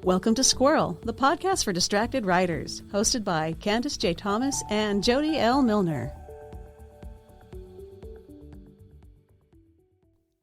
Welcome to Squirrel, the podcast for distracted writers, hosted by Candace J. Thomas and Jodi L. Milner.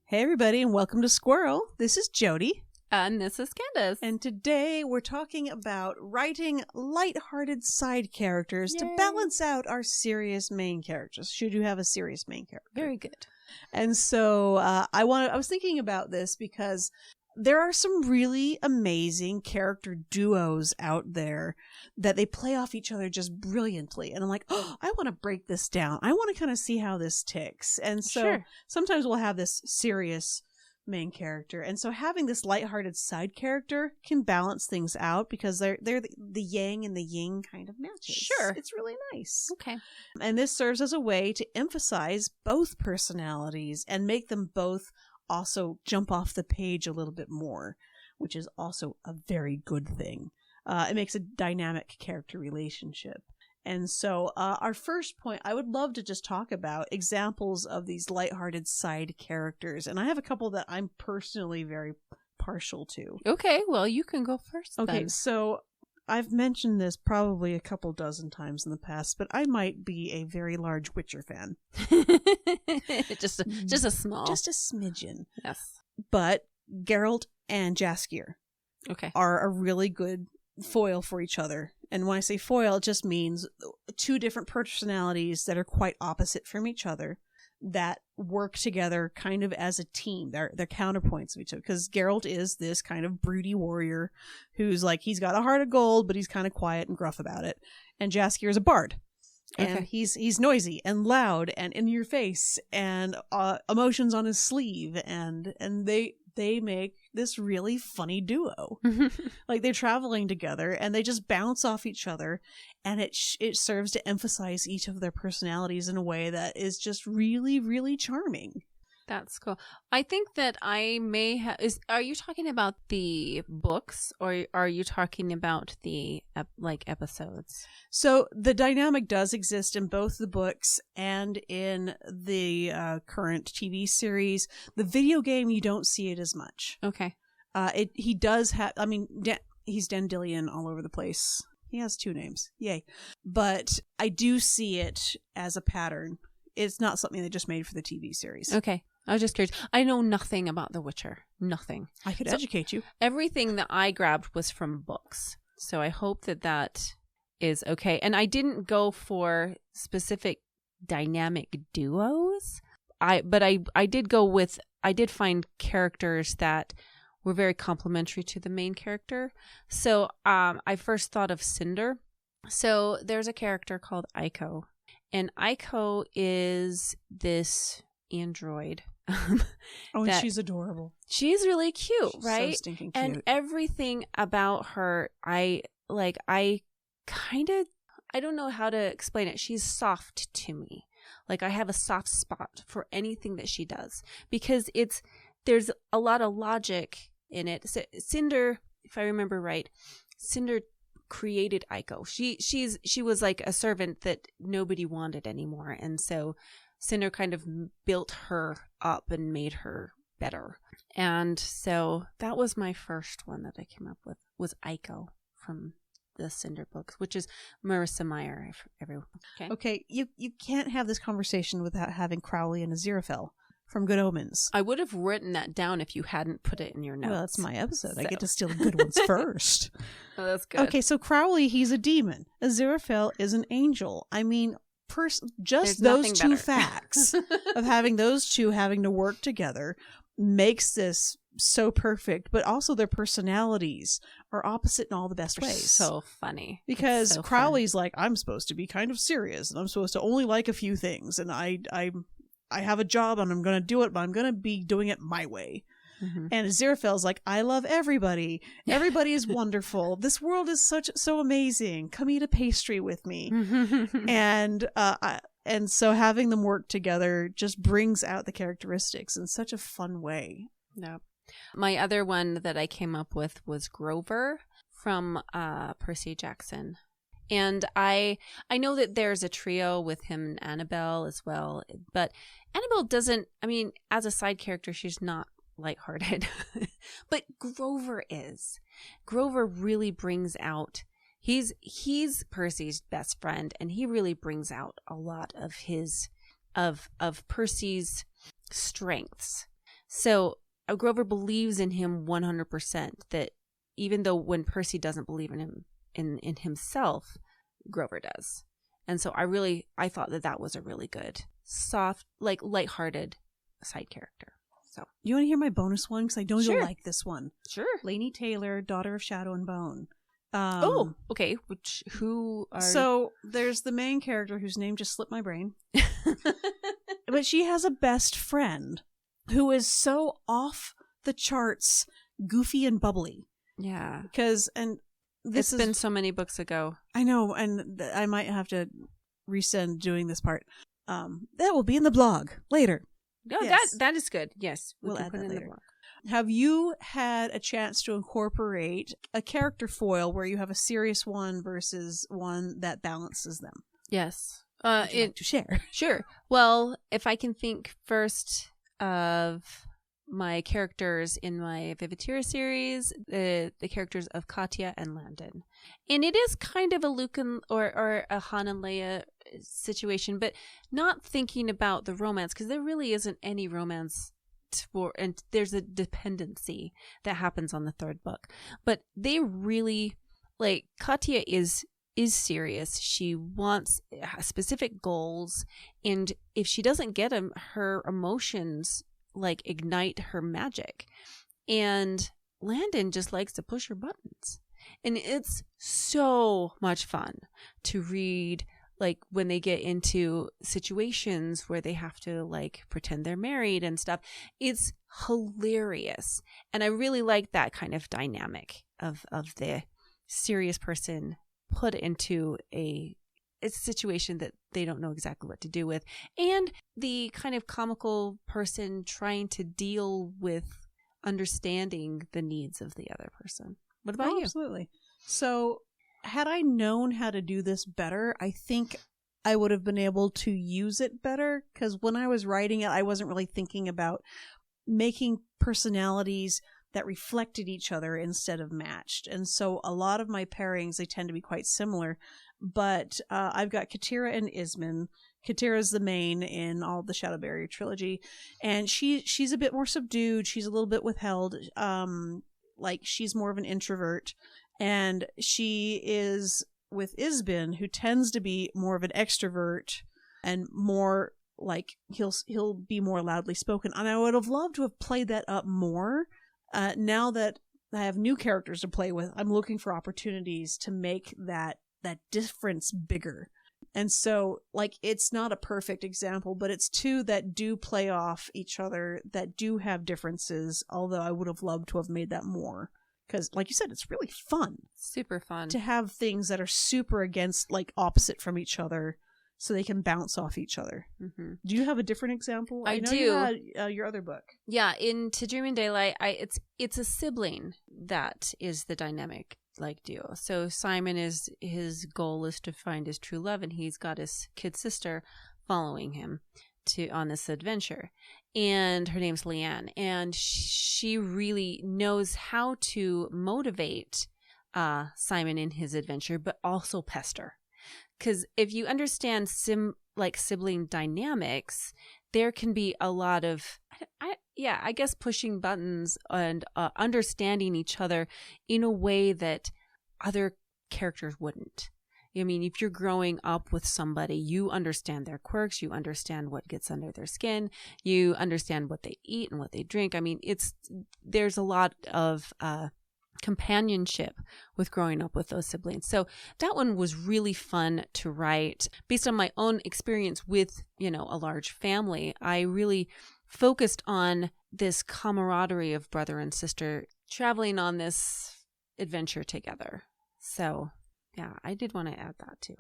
Hey everybody, and welcome to Squirrel. This is Jodi. And this is Candace. And today we're talking about writing lighthearted side characters to balance out our serious main characters, should you have a serious main character. Very good. And so I was thinking about this because there are some really amazing character duos out there that they play off each other just brilliantly. And I'm like, oh, I want to break this down. I want to kind of see how this ticks. And so sometimes we'll have this serious main character. And so having this lighthearted side character can balance things out because they're the yang and the yin kind of matches. Sure. It's really nice. Okay. And this serves as a way to emphasize both personalities and make them both also jump off the page a little bit more, which is also a very good thing. It makes a dynamic character relationship. And so our first point, I would love to just talk about examples of these lighthearted side characters. And I have a couple that I'm personally very partial to. Okay, well, you can go first Okay, then. so I've mentioned this probably a couple dozen times in the past, but I might be a very large Witcher fan. just a small. Just a smidgen. Yes. But Geralt and Jaskier are a really good foil for each other. And when I say foil, it just means two different personalities that are quite opposite from each other that work together kind of as a team. They're counterpoints of each other. Because Geralt is this kind of broody warrior who's like, he's got a heart of gold, but he's kind of quiet and gruff about it. And Jaskier is a bard. And he's noisy and loud and in your face and emotions on his sleeve. And they make this really funny duo. Like they're traveling together and they just bounce off each other, and it serves to emphasize each of their personalities in a way that is just really, really charming. That's cool. I think that I may have... Are you talking about the books or are you talking about the episodes? So the dynamic does exist in both the books and in the current TV series. The video game, you don't see it as much. Okay. He does have... I mean, he's Dandelion all over the place. He has two names. Yay. But I do see it as a pattern. It's not something they just made for the TV series. Okay. I was just curious. I know nothing about The Witcher. Nothing. I could educate you. Everything that I grabbed was from books. So I hope that is okay. And I didn't go for specific dynamic duos. I did find characters that were very complementary to the main character. So I first thought of Cinder. So there's a character called Aiko. And Aiko is this android. And she's adorable. She's really cute, She's right? So stinking cute. And everything about her, I don't know how to explain it. She's soft to me. Like I have a soft spot for anything that she does because there's a lot of logic in it. So Cinder, if I remember right, Cinder created Aiko. She was like a servant that nobody wanted anymore, and so Cinder kind of built her up and made her better. And so that was my first one that I came up with, was Aiko from the Cinder books, which is Marissa Meyer. Everyone. Okay, you can't have this conversation without having Crowley and Aziraphale from Good Omens. I would have written that down if you hadn't put it in your notes. Well, that's my episode. So. I get to steal the good ones first. Oh, that's good. Okay, so Crowley, he's a demon. Aziraphale is an angel. I mean, just those two facts of having those two having to work together makes this so perfect, but also their personalities are opposite in all the best ways. So funny. Because so Crowley's fun. like, I'm supposed to be kind of serious and I'm supposed to only like a few things, and I have a job and I'm going to do it, but I'm going to be doing it my way. Mm-hmm. And Aziraphale's like, I love everybody. Everybody is wonderful. This world is so amazing. Come eat a pastry with me. And so having them work together just brings out the characteristics in such a fun way. Yeah. My other one that I came up with was Grover from Percy Jackson. And I know that there's a trio with him and Annabelle as well, but Annabelle doesn't, I mean, as a side character, she's not lighthearted. But Grover is. Grover really brings out, he's Percy's best friend, and he really brings out a lot of his, of Percy's strengths. So Grover believes in him 100%, that even though when Percy doesn't believe in him, in himself, Grover does. And so I thought that was a really good, soft, like lighthearted side character. So you want to hear my bonus one? Because I know Sure. you'll like this one. Sure. Lainey Taylor, daughter of Shadow and Bone. Okay. Who are... So there's the main character whose name just slipped my brain. But she has a best friend who is so off the charts, goofy and bubbly. Yeah. It's been so many books ago. I know, and I might have to resend doing this part. That will be in the blog later. No, yes. that is good. Yes, we'll add put that in later. the blog. Have you had a chance to incorporate a character foil where you have a serious one versus one that balances them? Yes. Would you like to share? Sure. Well, if I can think first of my characters in my Vivitura series, the characters of Katya and Landon. And it is kind of a Luke or a Han and Leia situation, but not thinking about the romance, because there really isn't any romance and there's a dependency that happens on the third book. But they really, like, Katya is serious. She wants specific goals, and if she doesn't get them, her emotions like ignite her magic. And Landon just likes to push her buttons. And it's so much fun to read, like when they get into situations where they have to like pretend they're married and stuff. It's hilarious. And I really like that kind of dynamic of the serious person put into a situation that they don't know exactly what to do with, and the kind of comical person trying to deal with understanding the needs of the other person. What about you? Absolutely. So had I known how to do this better, I think I would have been able to use it better, because when I was writing it, I wasn't really thinking about making personalities that reflected each other instead of matched. And so a lot of my pairings, they tend to be quite similar. But I've got Katira and Ismin. Katira's the main in all the Shadow Barrier trilogy, and she's a bit more subdued. She's a little bit withheld. Like she's more of an introvert, and she is with Isbin, who tends to be more of an extrovert and more like he'll be more loudly spoken. And I would have loved to have played that up more. Now that I have new characters to play with, I'm looking for opportunities to make that difference bigger. And so, like, it's not a perfect example, but it's two that do play off each other, that do have differences, although I would have loved to have made that more. Because, like you said, it's really fun. Super fun. To have things that are super against, like, opposite from each other, so they can bounce off each other. Mm-hmm. Do you have a different example? I know do. You had, your other book. Yeah, in To Dream in Daylight, it's a sibling that is the dynamic like duo. So Simon his goal is to find his true love, and he's got his kid sister following him on this adventure, and her name's Leanne, and she really knows how to motivate Simon in his adventure, but also pester. Because if you understand sibling dynamics, there can be a lot of I guess pushing buttons and understanding each other in a way that other characters wouldn't. I mean, if you're growing up with somebody, you understand their quirks, you understand what gets under their skin, you understand what they eat and what they drink. I mean, there's a lot of companionship with growing up with those siblings. So that one was really fun to write. Based on my own experience with, a large family, I really focused on this camaraderie of brother and sister traveling on this adventure together. So yeah, I did want to add that too.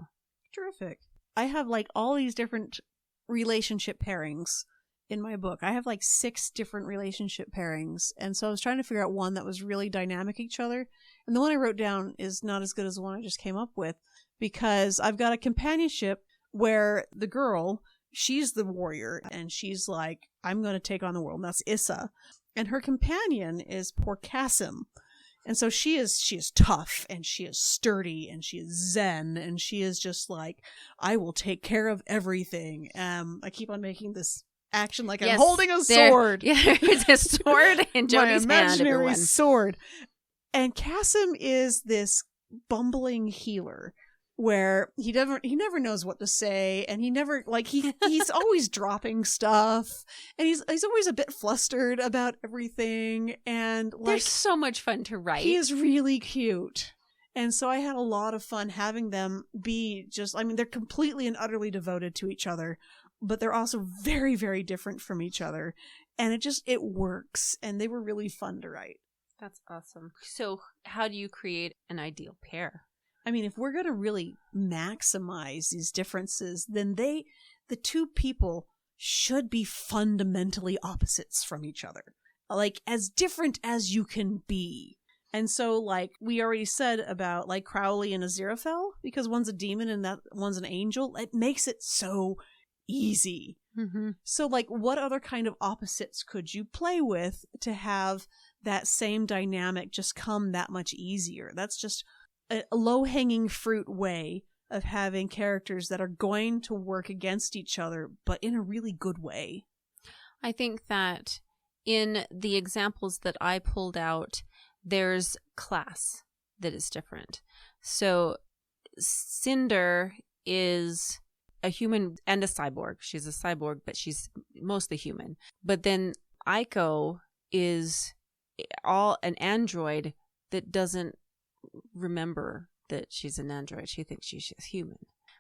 Terrific. I have like all these different relationship pairings in my book. I have like 6 different relationship pairings. And so I was trying to figure out one that was really dynamic each other. And the one I wrote down is not as good as the one I just came up with, because I've got a companionship where the girl, she's the warrior, and she's like, I'm going to take on the world. And that's Issa. And her companion is poor Cassim. And so she is tough, and she is sturdy, and she is zen, and she is just like, I will take care of everything. I keep on making this action like I'm holding a sword. Yeah, there's a sword in Jodi's my imaginary hand, sword. And Cassim is this bumbling healer where he never knows what to say, and he never he's always dropping stuff, and he's always a bit flustered about everything, and they're so much fun to write. He is really cute. And so I had a lot of fun having them be they're completely and utterly devoted to each other, but they're also very, very different from each other, and it works, and they were really fun to write. That's awesome. So how do you create an ideal pair? I mean, if we're going to really maximize these differences, then the two people should be fundamentally opposites from each other. Like, as different as you can be. And so, like, we already said about, like, Crowley and Aziraphale, because one's a demon and that one's an angel, it makes it so easy. Mm-hmm. So, like, what other kind of opposites could you play with to have that same dynamic just come that much easier? That's just a low-hanging fruit way of having characters that are going to work against each other, but in a really good way. I think that in the examples that I pulled out, there's class that is different. So Cinder is a human and a cyborg. She's a cyborg, but she's mostly human. But then Aiko is all an android that doesn't remember that she's an android. She thinks she's human.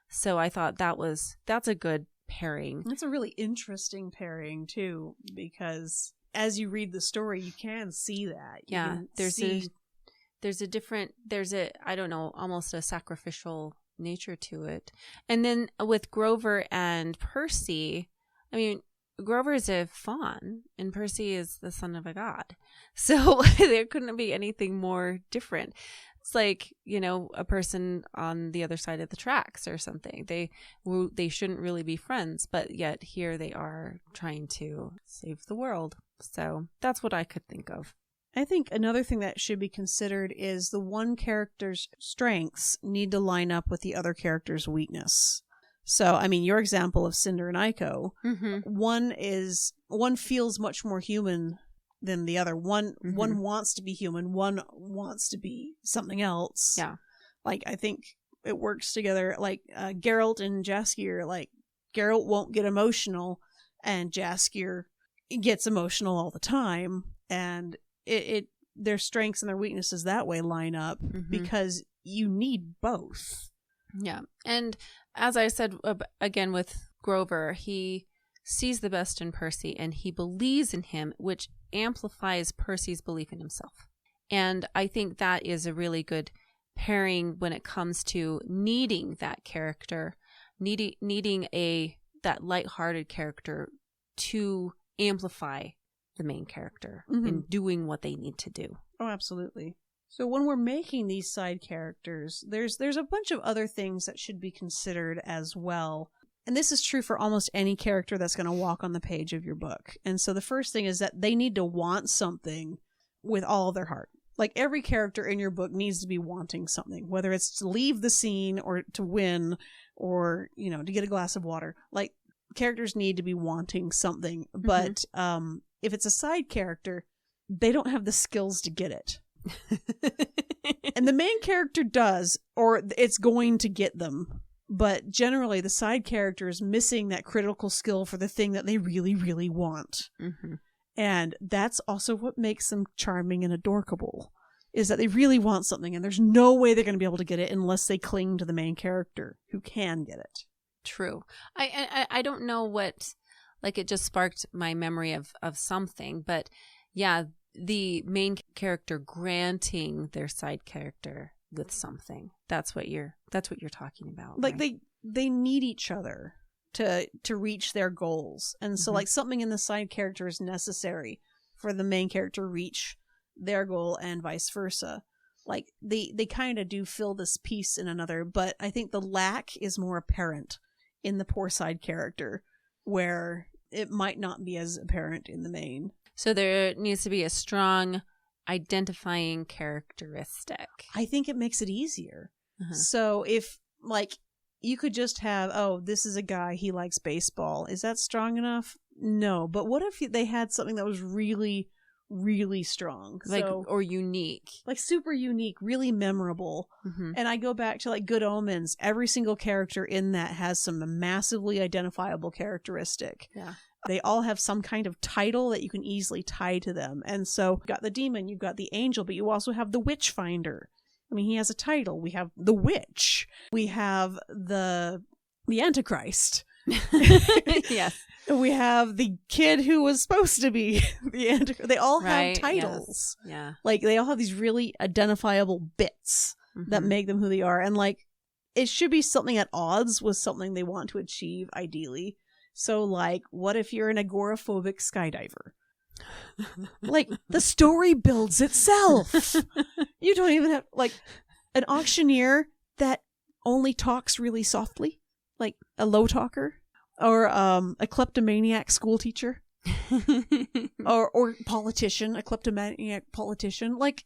So I thought that's a good pairing. It's a really interesting pairing too, because as you read the story, you can see that. There's I don't know, almost a sacrificial nature to it. And then with Grover and Percy, I mean, Grover is a faun and Percy is the son of a god. So there couldn't be anything more different. It's like, a person on the other side of the tracks or something. They shouldn't really be friends, but yet here they are trying to save the world. So that's what I could think of. I think another thing that should be considered is the one character's strengths need to line up with the other character's weakness. So, I mean, your example of Cinder and Aiko, mm-hmm. one feels much more human than the other. One wants to be human. One wants to be something else. Yeah. Like, I think it works together. Like, Geralt and Jaskier, like, Geralt won't get emotional, and Jaskier gets emotional all the time. And their strengths and their weaknesses that way line up, mm-hmm. because you need both. Yeah. And as I said, again, with Grover, he sees the best in Percy and he believes in him, which amplifies Percy's belief in himself. And I think that is a really good pairing when it comes to needing that character, needing that lighthearted character to amplify the main character, mm-hmm. in doing what they need to do. Oh, absolutely. So when we're making these side characters, there's a bunch of other things that should be considered as well. And this is true for almost any character that's going to walk on the page of your book. And so the first thing is that they need to want something with all of their heart. Like, every character in your book needs to be wanting something, whether it's to leave the scene or to win or, to get a glass of water. Like, characters need to be wanting something. Mm-hmm. But if it's a side character, they don't have the skills to get it. And the main character does, or it's going to get them. But generally, the side character is missing that critical skill for the thing that they really, really want. Mm-hmm. And that's also what makes them charming and adorable, is that they really want something, and there's no way they're going to be able to get it unless they cling to the main character who can get it. True. I don't know what, like, it just sparked my memory of something, but yeah, the main character granting their side character with something. That's what you're talking about. Like, right? they need each other to reach their goals. And so, mm-hmm. like, something in the side character is necessary for the main character to reach their goal and vice versa. Like, they kind of do fill this piece in another, but I think the lack is more apparent in the poor side character, where it might not be as apparent in the main. So there needs to be a strong identifying characteristic. I think it makes it easier. So if, like, you could just have, oh, this is a guy, he likes baseball. Is that strong enough? No. But what if they had something that was really, really strong? Like, or unique. Like super unique, really memorable. And I go back to like Good Omens. Every single character in that has some massively identifiable characteristic. Yeah. They all have some kind of title that you can easily tie to them. And so you've got the demon, you've got the angel, but you also have the witch finder. I mean, he has a title. We have the witch. We have the Antichrist. Yes. We have the kid who was supposed to be the Antichrist. They all have titles. Yes. Yeah. Like, they all have these really identifiable bits that make them who they are. And, like, it should be something at odds with something they want to achieve, ideally. So, like, what if you're an agoraphobic skydiver? Like, the story builds itself. You don't even have, like, an auctioneer that only talks really softly, like a low talker, or a kleptomaniac school teacher, or politician, a kleptomaniac politician. Like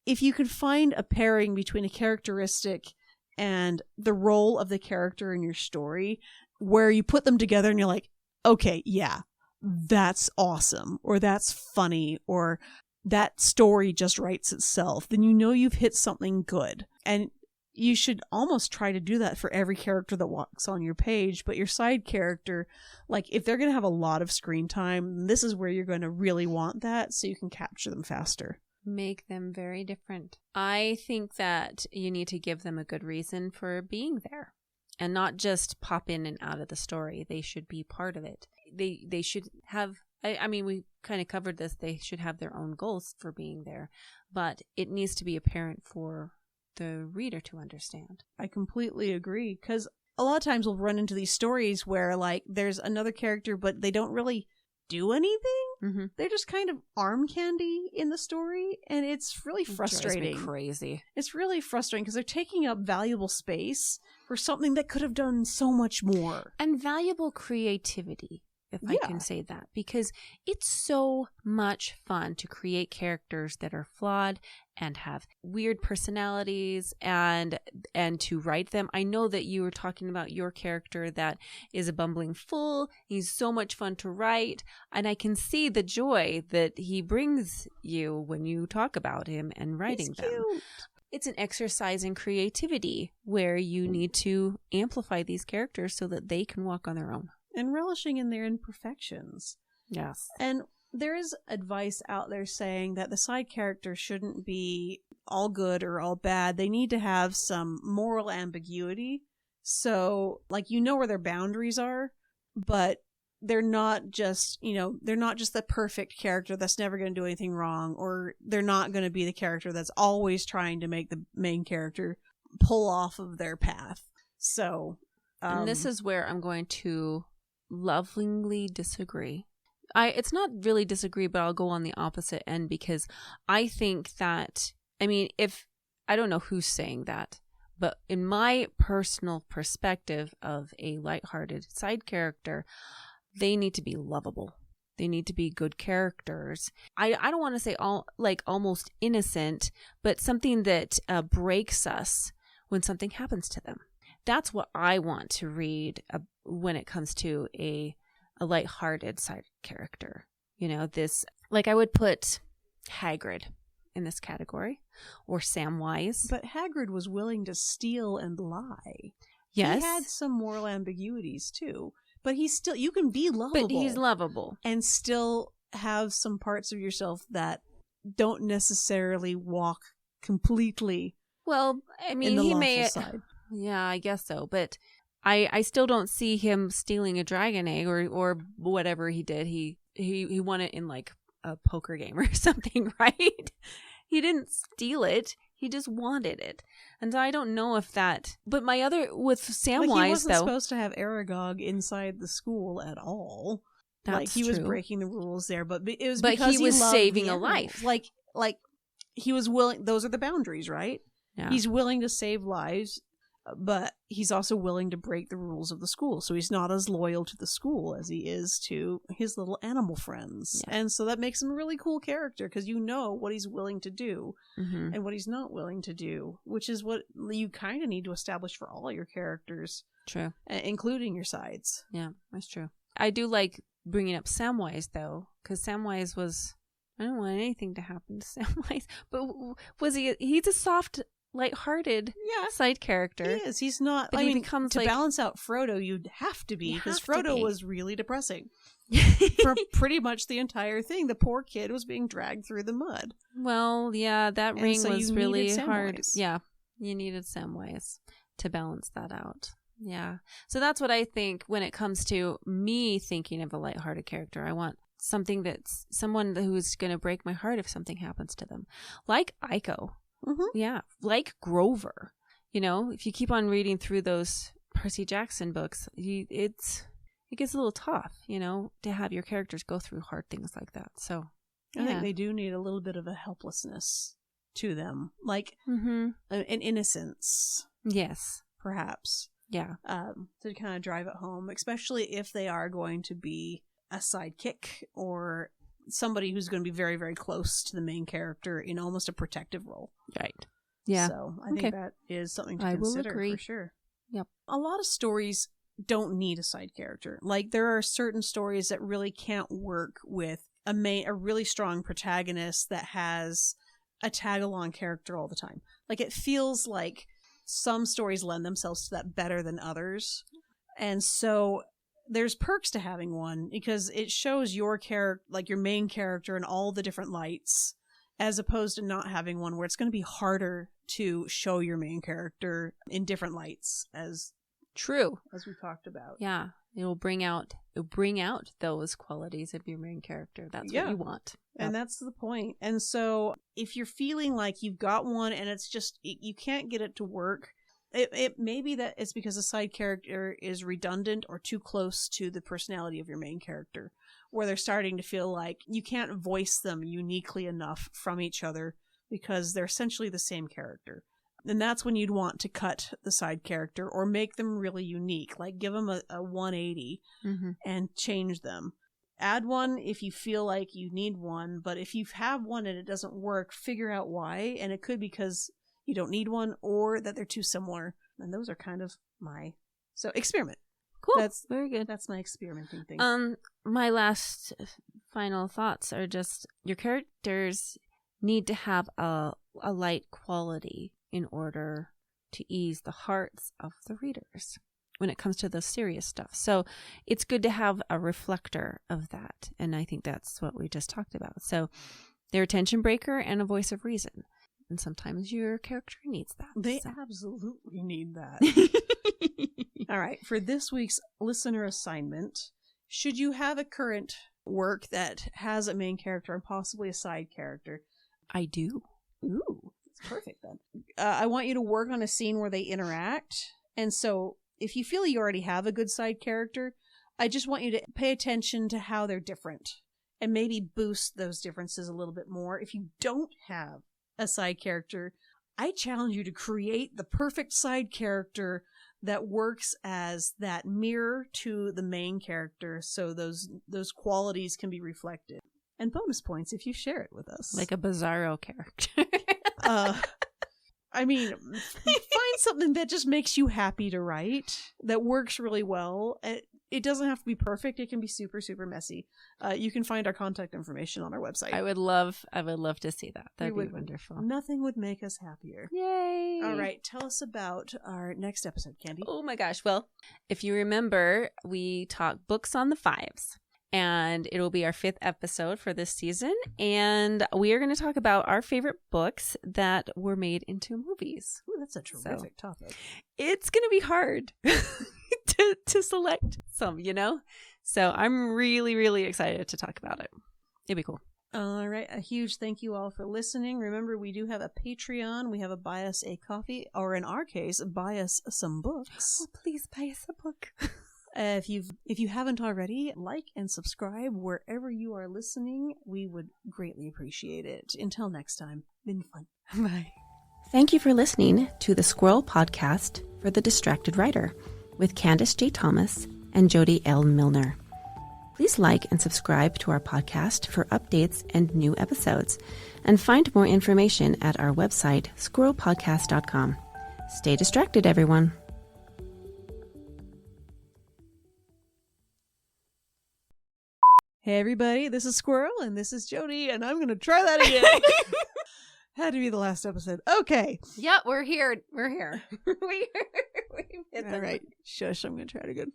if you could find a pairing between a characteristic and the role of the character in your story, where you put them together and you're like, okay, yeah, that's awesome, or that's funny, or that story just writes itself, then you know you've hit something good. And you should almost try to do that for every character that walks on your page. But your side character, like, if they're going to have a lot of screen time, this is where you're going to really want that, so you can capture them faster. Make them very different. I think that you need to give them a good reason for being there, and not just pop in and out of the story. They should be part of it. They should have, I mean, we kind of covered this. They should have their own goals for being there, but it needs to be apparent for the reader to understand. I completely agree, because a lot of times we'll run into these stories where, like, there's another character, but they don't really do anything. They're just kind of arm candy in the story, and it's really frustrating. It drives me crazy. It's really frustrating because they're taking up valuable space for something that could have done so much more. And valuable creativity, if I can say that, because it's so much fun to create characters that are flawed and have weird personalities, and to write them. I know that you were talking about your character that is a bumbling fool. He's so much fun to write, and I can see the joy that he brings you when you talk about him and writing them. Cute. It's an exercise in creativity where you need to amplify these characters so that they can walk on their own. And relishing in their imperfections. Yes. And there is advice out there saying that the side characters shouldn't be all good or all bad. They need to have some moral ambiguity. So, like, you know where their boundaries are, but they're not just, they're not just the perfect character that's never going to do anything wrong, or they're not going to be the character that's always trying to make the main character pull off of their path. So, and this is where I'm going to lovingly disagree. It's not really disagree, but I'll go on the opposite end, because I think that, I mean, I don't know who's saying that, but in my personal perspective of a lighthearted side character, they need to be lovable. They need to be good characters. I don't want to say almost innocent, but something that breaks us when something happens to them. That's what I want to read when it comes to a lighthearted side character. This, like, I would put Hagrid in this category, or Samwise. But Hagrid was willing to steal and lie. Yes. He had some moral ambiguities too, but you can be lovable. But he's lovable. And still have some parts of yourself that don't necessarily walk completely. Well, I mean, he may. Side. Yeah, I guess so. But I still don't see him stealing a dragon egg or whatever he did. He won it in, like, a poker game or something, right? He didn't steal it. He just wanted it. And I don't know if that... But my other... With Samwise, though... He wasn't supposed to have Aragog inside the school at all. That's he true. was breaking the rules there, but it was because he was loved saving a life. Like he was willing... Those are the boundaries, right? Yeah. He's willing to save lives but he's also willing to break the rules of the school. So he's not as loyal to the school as he is to his little animal friends. Yeah. And so that makes him a really cool character because you know what he's willing to do and what he's not willing to do, which is what you kind of need to establish for all your characters. True. Including your sides. Yeah, that's true. I do like bringing up Samwise, though, because Samwise was... I don't want anything to happen to Samwise, but he's a soft... lighthearted side character. He is. He's not. But he becomes to balance out Frodo. You'd have to be because Frodo was really depressing for pretty much the entire thing. The poor kid was being dragged through the mud. Well, yeah, that ring was really hard. Yeah, you needed Samwise to balance that out. Yeah, so that's what I think when it comes to me thinking of a lighthearted character. I want something that's someone who's going to break my heart if something happens to them, like Aiko. Yeah, like Grover. You know, if you keep on reading through those Percy Jackson books, it gets a little tough, you know, to have your characters go through hard things like that. So I think they do need a little bit of a helplessness to them, like an innocence. Yes, perhaps. Yeah, to kind of drive it home, especially if they are going to be a sidekick or somebody who's going to be very, very close to the main character in almost a protective role. Right. Yeah. So I think that is something to consider for sure. Yep. A lot of stories don't need a side character. Like there are certain stories that really can't work with a really strong protagonist that has a tag-along character all the time. Like it feels like some stories lend themselves to that better than others. And so there's perks to having one because it shows your character, like your main character in all the different lights, as opposed to not having one where it's going to be harder to show your main character in different lights as we talked about. Yeah. It'll bring out those qualities of your main character. That's what you want. And that's the point. And so if you're feeling like you've got one and it's just, you can't get it to work, it may be that it's because the side character is redundant or too close to the personality of your main character, where they're starting to feel like you can't voice them uniquely enough from each other because they're essentially the same character. And that's when you'd want to cut the side character or make them really unique, like give them a 180 and change them. Add one if you feel like you need one, but if you have one and it doesn't work, figure out why. And it could be because you don't need one or that they're too similar. And those are kind of so experiment. Cool. That's very good. That's my experimenting thing. My last final thoughts are just your characters need to have a light quality in order to ease the hearts of the readers when it comes to the serious stuff. So it's good to have a reflector of that. And I think that's what we just talked about. So they're a tension breaker and a voice of reason. And sometimes your character needs that. They absolutely need that. All right. For this week's listener assignment, should you have a current work that has a main character and possibly a side character? I do. Ooh, that's perfect then. I want you to work on a scene where they interact. And so if you feel you already have a good side character, I just want you to pay attention to how they're different and maybe boost those differences a little bit more. If you don't have a side character, I challenge you to create the perfect side character that works as that mirror to the main character so those qualities can be reflected. And bonus points if you share it with us. Like a Bizarro character. I mean, find something that just makes you happy to write, that works really well. It doesn't have to be perfect. It can be super, super messy. You can find our contact information on our website. I would love to see that. That'd be wonderful. Nothing would make us happier. Yay! All right, tell us about our next episode, Candy. Oh my gosh. Well, if you remember, we talk books on the fives. And it'll be our 5th episode for this season. And we are going to talk about our favorite books that were made into movies. Ooh, that's a terrific topic. It's going to be hard to select some, you know? So I'm really, really excited to talk about it. It'd be cool. All right. A huge thank you all for listening. Remember, we do have a Patreon. We have a Buy Us a Coffee, or in our case, Buy Us Some Books. Oh, please buy us a book. If you haven't already, like and subscribe wherever you are listening. We would greatly appreciate it. Until next time, been fun. Bye. Thank you for listening to the Squirrel Podcast for the Distracted Writer with Candace J. Thomas and Jodi L. Milner. Please like and subscribe to our podcast for updates and new episodes, and find more information at our website, squirrelpodcast.com. Stay distracted, everyone. Hey everybody, this is Squirrel and this is Jodi, and I'm going to try that again. Had to be the last episode. Okay. Yeah, we're here. We're here. All right. Shush, I'm going to try it again.